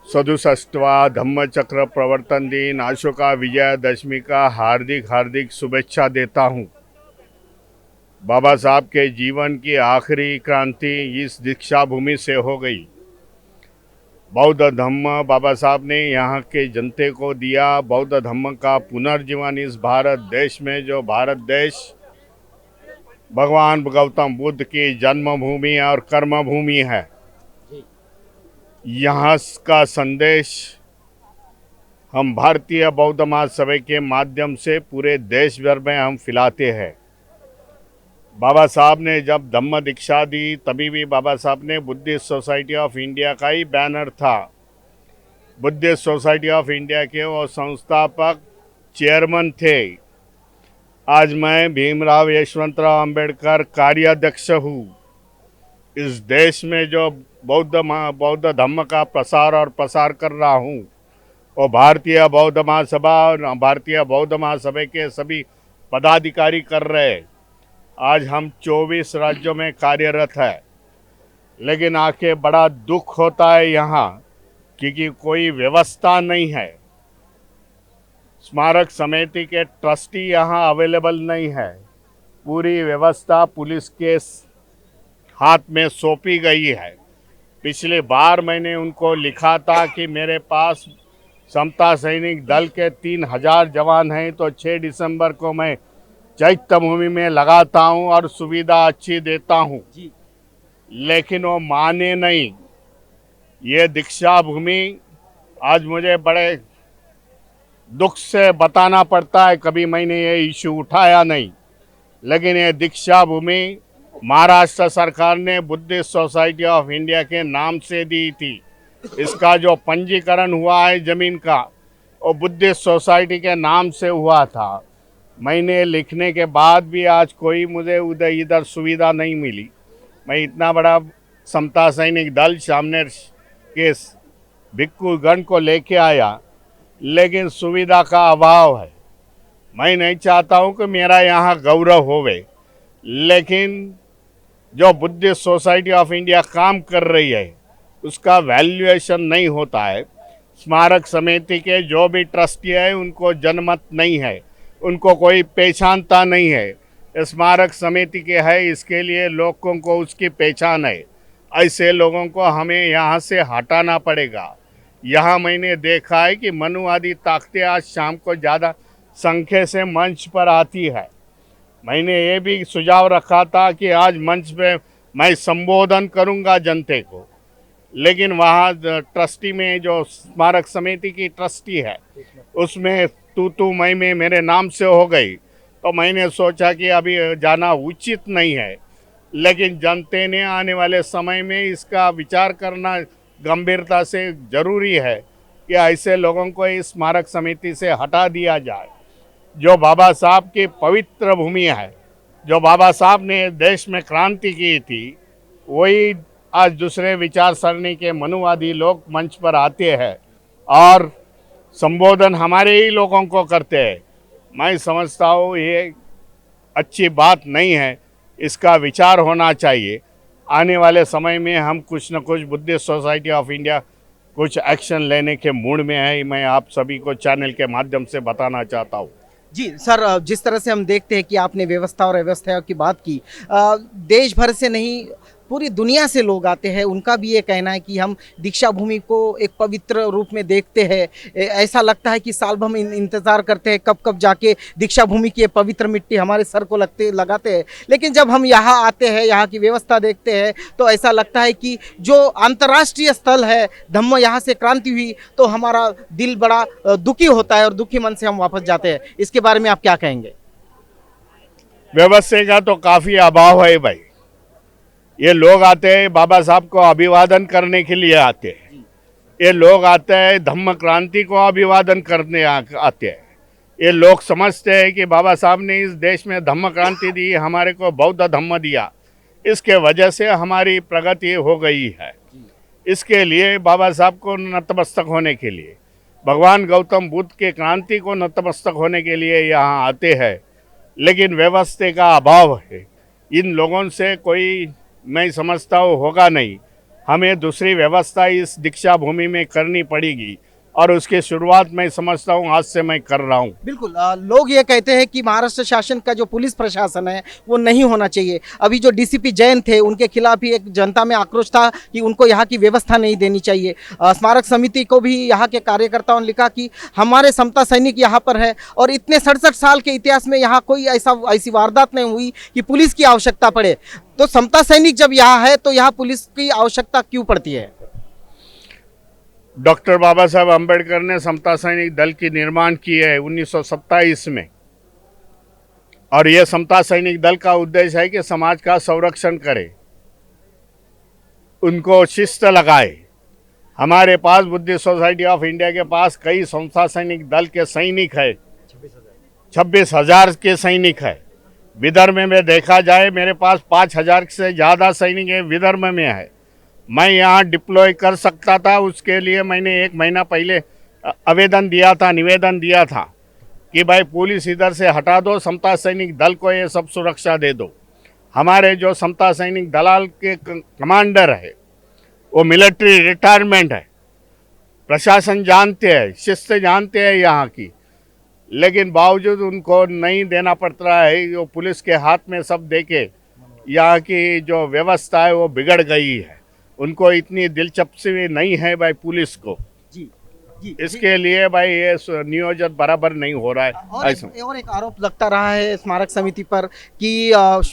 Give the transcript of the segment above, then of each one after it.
सदुसष्टवा धम्मचक्र प्रवर्तन दिन अशोका विजयादशमी का हार्दिक हार्दिक शुभेच्छा देता हूँ। बाबा साहब के जीवन की आखिरी क्रांति इस दीक्षा भूमि से हो गई। बौद्ध धम्म बाबा साहब ने यहाँ के जनते को दिया। बौद्ध धम्म का पुनर्जीवन इस भारत देश में, जो भारत देश भगवान गौतम बुद्ध की जन्मभूमि और कर्मभूमि है, यहाँ का संदेश हम भारतीय बौद्ध महासभा के माध्यम से पूरे देश भर में हम फैलाते हैं। बाबा साहब ने जब धम्म दीक्षा दी तभी भी बाबा साहब ने बुद्धिस्ट सोसाइटी ऑफ इंडिया का ही बैनर था। बुद्धिस्ट सोसाइटी ऑफ इंडिया के वो संस्थापक चेयरमैन थे। आज मैं भीमराव यशवंतराव अंबेडकर कार्याध्यक्ष हूँ। इस देश में जो बौद्ध धम्म का प्रसार और प्रसार कर रहा हूँ, वो भारतीय बौद्ध महासभा और भारतीय बौद्ध महासभा के सभी पदाधिकारी कर रहे हैं। आज हम 24 राज्यों में कार्यरत है, लेकिन आके बड़ा दुख होता है यहाँ, क्योंकि कोई व्यवस्था नहीं है। स्मारक समिति के ट्रस्टी यहाँ अवेलेबल नहीं है। पूरी व्यवस्था पुलिस के हाथ में सौंपी गई है। पिछले बार मैंने उनको लिखा था कि मेरे पास समता सैनिक दल के 3000 जवान हैं, तो 6 दिसंबर को मैं चैत्य भूमि में लगाता हूं और सुविधा अच्छी देता हूं, लेकिन वो माने नहीं। ये दीक्षा भूमि आज मुझे बड़े दुख से बताना पड़ता है, कभी मैंने ये इशू उठाया नहीं, लेकिन ये दीक्षा भूमि महाराष्ट्र सरकार ने बुद्धिस्ट सोसाइटी ऑफ इंडिया के नाम से दी थी। इसका जो पंजीकरण हुआ है ज़मीन का, वो बुद्धिस्ट सोसाइटी के नाम से हुआ था। मैंने लिखने के बाद भी आज कोई मुझे इधर सुविधा नहीं मिली। मैं इतना बड़ा समता सैनिक दल सामने के भिक्खुगण को लेके आया, लेकिन सुविधा का अभाव है। मैं नहीं चाहता हूँ कि मेरा यहाँ गौरव होवे, लेकिन जो बुद्धिस्ट सोसाइटी ऑफ इंडिया काम कर रही है उसका वैल्यूएशन नहीं होता है। स्मारक समिति के जो भी ट्रस्टी है उनको जनमत नहीं है, उनको कोई पहचानता नहीं है। स्मारक समिति के है, इसके लिए लोगों को उसकी पहचान है। ऐसे लोगों को हमें यहाँ से हटाना पड़ेगा। यहाँ मैंने देखा है कि मनुवादी ताकतें आज शाम को ज़्यादा संख्या से मंच पर आती है। मैंने ये भी सुझाव रखा था कि आज मंच पे मैं संबोधन करूंगा जनते को, लेकिन वहाँ ट्रस्टी में जो स्मारक समिति की ट्रस्टी है उसमें तू मैं में मेरे नाम से हो गई, तो मैंने सोचा कि अभी जाना उचित नहीं है। लेकिन जनते ने आने वाले समय में इसका विचार करना गंभीरता से ज़रूरी है कि ऐसे लोगों को इस स्मारक समिति से हटा दिया जाए। जो बाबा साहब की पवित्र भूमि है, जो बाबा साहब ने देश में क्रांति की थी, वही आज दूसरे विचार सरणी के मनुवादी लोग मंच पर आते हैं और संबोधन हमारे ही लोगों को करते हैं। मैं समझता हूँ ये अच्छी बात नहीं है, इसका विचार होना चाहिए। आने वाले समय में हम कुछ न कुछ बुद्धिस्ट सोसाइटी ऑफ इंडिया कुछ एक्शन लेने के मूड में है। मैं आप सभी को चैनल के माध्यम से बताना चाहता हूँ। जी सर, जिस तरह से हम देखते हैं कि आपने व्यवस्था और अव्यवस्था की बात की, देश भर से नहीं पूरी दुनिया से लोग आते हैं। उनका भी ये कहना है कि हम दीक्षा भूमि को एक पवित्र रूप में देखते हैं। ऐसा लगता है कि साल भर हम इंतज़ार करते हैं कब कब जाके दीक्षा भूमि की पवित्र मिट्टी हमारे सर को लगाते हैं। लेकिन जब हम यहाँ आते हैं, यहाँ की व्यवस्था देखते हैं, तो ऐसा लगता है कि जो अंतर्राष्ट्रीय स्थल है धम्म, यहाँ से क्रांति हुई, तो हमारा दिल बड़ा दुखी होता है और दुखी मन से हम वापस जाते हैं। इसके बारे में आप क्या कहेंगे? व्यवस्था का तो काफ़ी अभाव है भाई। ये लोग आते हैं बाबा साहब को अभिवादन करने के लिए आते हैं। ये लोग आते हैं धम्म क्रांति को अभिवादन करने आते हैं। ये लोग समझते हैं कि बाबा साहब ने इस देश में धम्म क्रांति दी, हमारे को बौद्ध धम्म दिया, इसके वजह से हमारी प्रगति हो गई है। इसके लिए बाबा साहब को नतमस्तक होने के लिए, भगवान गौतम बुद्ध के क्रांति को नतमस्तक होने के लिए यहाँ आते हैं, लेकिन व्यवस्था का अभाव है। इन लोगों से कोई मैं समझता हूँ होगा नहीं। हमें दूसरी व्यवस्था इस दीक्षा भूमि में करनी पड़ेगी और उसकी शुरुआत मैं समझता हूँ आज से मैं कर रहा हूँ। बिल्कुल लोग ये कहते हैं कि महाराष्ट्र शासन का जो पुलिस प्रशासन है वो नहीं होना चाहिए। अभी जो डीसीपी जैन थे उनके खिलाफ भी एक जनता में आक्रोश था कि उनको यहाँ की व्यवस्था नहीं देनी चाहिए। स्मारक समिति को भी यहाँ के कार्यकर्ताओं ने लिखा कि हमारे समता सैनिक यहाँ पर है और इतने 67 साल के इतिहास में यहाँ कोई ऐसी वारदात नहीं हुई कि पुलिस की आवश्यकता पड़े। तो समता सैनिक जब यहाँ है तो यहाँ पुलिस की आवश्यकता क्यों पड़ती है? डॉक्टर बाबा साहब अम्बेडकर ने समता सैनिक दल की निर्माण की है 1927 में, और यह समता सैनिक दल का उद्देश्य है कि समाज का संरक्षण करे, उनको शिस्त लगाए। हमारे पास बुद्धिस्ट सोसाइटी ऑफ इंडिया के पास कई समता सैनिक दल के सैनिक है, 26,000 के सैनिक है। विदर्भ में देखा जाए मेरे पास 5,000 से ज़्यादा सैनिक है, विदर्भ में है। मैं यहाँ डिप्लॉय कर सकता था, उसके लिए मैंने 1 महीना पहले आवेदन दिया था, निवेदन दिया था कि भाई पुलिस इधर से हटा दो, समता सैनिक दल को ये सब सुरक्षा दे दो। हमारे जो समता सैनिक दलाल के कमांडर है वो मिलिट्री रिटायरमेंट है, प्रशासन जानते हैं, शिस्त जानते हैं यहाँ की, लेकिन बावजूद उनको नहीं देना पड़ता है। जो पुलिस के हाथ में सब देके यहाँ की जो व्यवस्था है वो बिगड़ गई है। उनको इतनी दिलचस्पी नहीं है भाई पुलिस को, इसके लिए भाई ये नियोजन बराबर नहीं हो रहा है। और एक आरोप लगता रहा है स्मारक समिति पर कि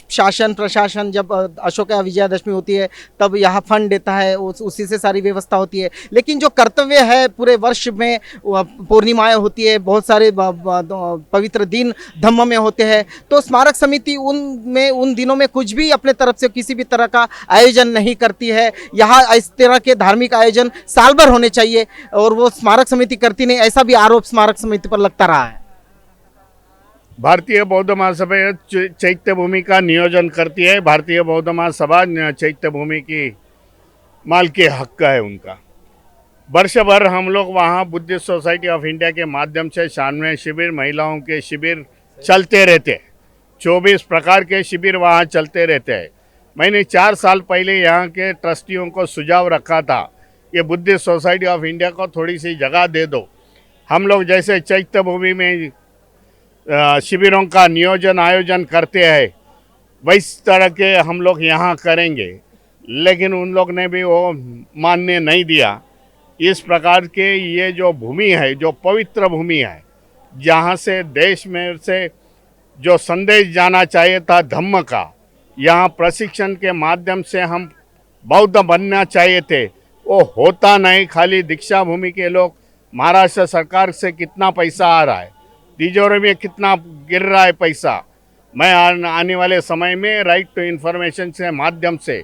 शासन प्रशासन जब अशोक विजयादशमी होती है तब यहाँ फंड देता है, उसी से सारी व्यवस्था होती है, लेकिन जो कर्तव्य है पूरे वर्ष में पूर्णिमाएं होती है, बहुत सारे पवित्र दिन धम्म में होते हैं, तो स्मारक समिति उन दिनों में कुछ भी अपने तरफ से किसी भी तरह का आयोजन नहीं करती है। यहाँ इस तरह के धार्मिक आयोजन साल भर होने चाहिए और वो स्मारक समिति करती नहीं, ऐसा भी आरोप स्मारक समिति पर लगता रहा है। भारतीय बौद्ध महासभा चैत्य भूमि का नियोजन करती है। भारतीय बौद्ध महासभा चैत्य भूमि की मालकी हक है उनका। वर्ष भर हम लोग वहाँ बुद्धिस्ट सोसाइटी ऑफ इंडिया के माध्यम से 96 शिविर, महिलाओं के शिविर चलते रहते हैं। 24 प्रकार के शिविर वहाँ चलते रहते हैं। मैंने 4 साल पहले यहाँ के ट्रस्टियों को सुझाव रखा था कि बुद्धिस्ट सोसाइटी ऑफ इंडिया को थोड़ी सी जगह दे दो। हम लोग जैसे चैत्य भूमि में शिविरों का आयोजन करते हैं वैस तरह के हम लोग यहाँ करेंगे, लेकिन उन लोग ने भी वो मानने नहीं दिया। इस प्रकार के ये जो भूमि है, जो पवित्र भूमि है, जहाँ से देश में से जो संदेश जाना चाहिए था धम्म का, यहाँ प्रशिक्षण के माध्यम से हम बौद्ध बनना चाहिए थे, वो होता नहीं। खाली दीक्षा भूमि के लोग, महाराष्ट्र सरकार से कितना पैसा आ रहा है, तिजोरी में कितना गिर रहा है पैसा, मैं आने वाले समय में राइट टू इन्फॉर्मेशन से माध्यम से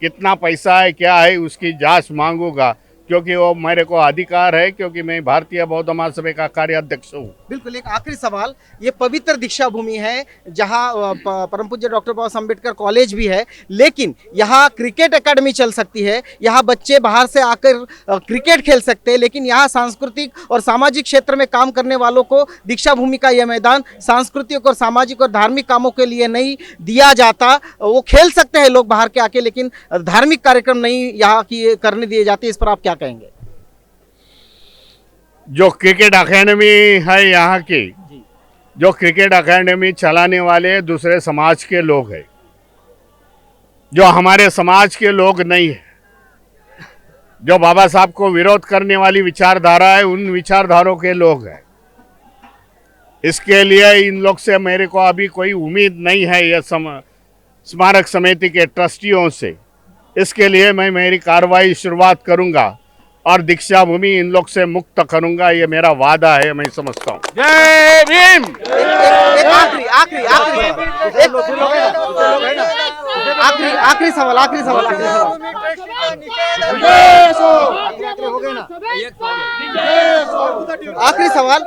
कितना पैसा है क्या है उसकी जांच मांगूंगा, क्योंकि वो मेरे को अधिकार है, क्योंकि मैं भारतीय बौद्ध महासभा का कार्याध्यक्ष हूँ। बिल्कुल, एक आखिरी सवाल, ये पवित्र दीक्षा भूमि है जहाँ परम पूज्य डॉक्टर बाबा साहब अम्बेडकर कॉलेज भी है, लेकिन यहाँ क्रिकेट एकेडमी चल सकती है, यहाँ बच्चे बाहर से आकर क्रिकेट खेल सकते हैं, लेकिन यहाँ सांस्कृतिक और सामाजिक क्षेत्र में काम करने वालों को दीक्षा भूमि का यह मैदान सांस्कृतिक और सामाजिक और धार्मिक कामों के लिए नहीं दिया जाता। वो खेल सकते हैं लोग बाहर के आके, लेकिन धार्मिक कार्यक्रम नहीं यहाँ की करने दिए जाते। इस पर आप क्या कहेंगे? जो क्रिकेट एकेडमी है यहाँ की, जो क्रिकेट एकेडमी चलाने वाले दूसरे समाज के लोग हैं, जो हमारे समाज के लोग नहीं है। जो बाबा साहब को विरोध करने वाली विचारधारा है, उन विचारधारों के लोग हैं। इसके लिए इन लोग से मेरे को अभी कोई उम्मीद नहीं है, यह स्मारक समिति के ट्रस्टियों से। इसके लिए मैं मेरी कार्रवाई शुरुआत करूंगा और दीक्षा भूमि इन लोग से मुक्त करूंगा, ये मेरा वादा है, मैं समझता हूँ। जय भीम। आखिरी सवाल आखिरी सवाल,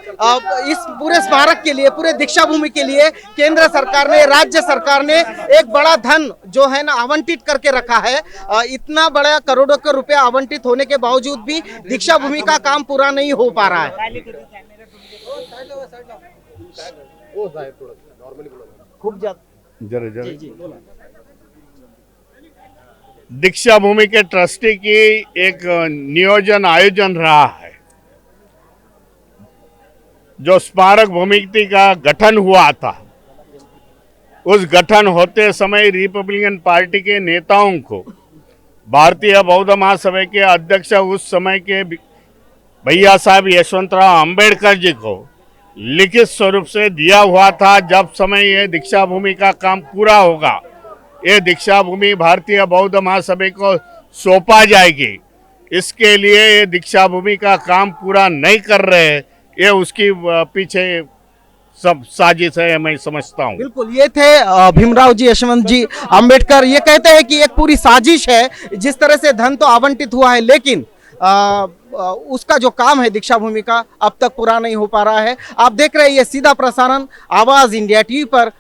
इस पूरे स्मारक के लिए, पूरे दीक्षा भूमि के लिए केंद्र सरकार ने, राज्य सरकार ने एक बड़ा धन जो है ना आवंटित करके रखा है। इतना बड़ा करोड़ों के रुपए आवंटित होने के बावजूद भी दीक्षा भूमि का काम पूरा नहीं हो पा रहा है। खूब ज्यादा जरा दीक्षा भूमि के ट्रस्टी की एक नियोजन आयोजन रहा है। जो स्मारक भूमि का गठन हुआ था, उस गठन होते समय रिपब्लिकन पार्टी के नेताओं को भारतीय बौद्ध महासभा के अध्यक्ष उस समय के भैया साहब यशवंतराव अंबेडकर जी को लिखित स्वरूप से दिया हुआ था। जब समय ये दीक्षा भूमि का काम पूरा होगा, ये दीक्षा भूमि भारतीय बौद्ध महासभा को सौंपा जाएगी। इसके लिए ये दीक्षा भूमि का काम पूरा नहीं कर रहे, ये उसकी पीछे सब साजिश है, मैं समझता हूँ। बिल्कुल, ये थे भीमराव जी यशवंत जी अंबेडकर। ये कहते हैं कि एक पूरी साजिश है, जिस तरह से धन तो आवंटित हुआ है, लेकिन उसका जो काम है दीक्षा भूमि का अब तक पूरा नहीं हो पा रहा है। आप देख रहे हैं ये सीधा प्रसारण आवाज इंडिया टीवी पर।